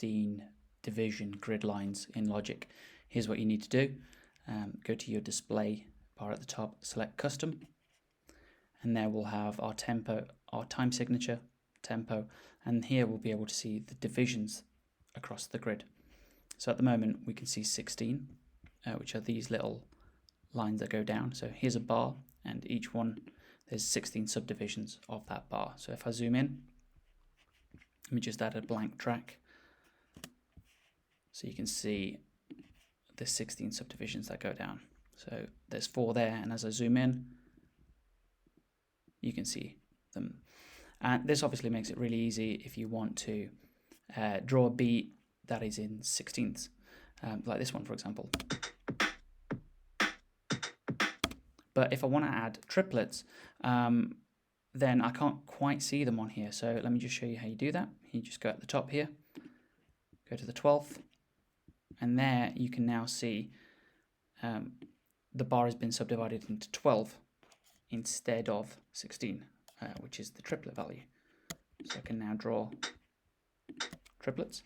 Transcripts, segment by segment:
16 division grid lines in Logic. Here's what you need to do. Go to your display bar at the top, select custom, and there we'll have our tempo, our time signature, tempo, and here we'll be able to see the divisions across the grid. So at the moment we can see 16, which are these little lines that go down. So here's a bar, and each one, there's 16 subdivisions of that bar. So if I zoom in, let me just add a blank track so you can see the 16 subdivisions that go down. So there's 4 there, and as I zoom in, you can see them. And this obviously makes it really easy if you want to draw a beat that is in 16ths, like this one, for example. But if I want to add triplets, then I can't quite see them on here. So let me just show you how you do that. You just go at the top here, go to the 12th, and there you can now see the bar has been subdivided into 12 instead of 16, which is the triplet value. So I can now draw triplets.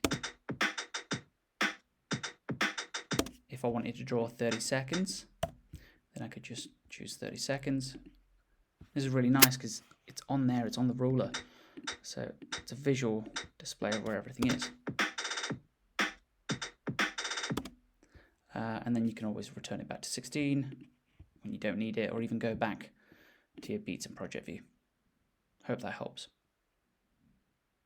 If I wanted to draw 30 seconds, then I could just choose 30 seconds. This is really nice because it's on there, it's on the ruler. So it's a visual display of where everything is. And then you can always return it back to 16 when you don't need it, or even go back to your beats and project view. Hope that helps.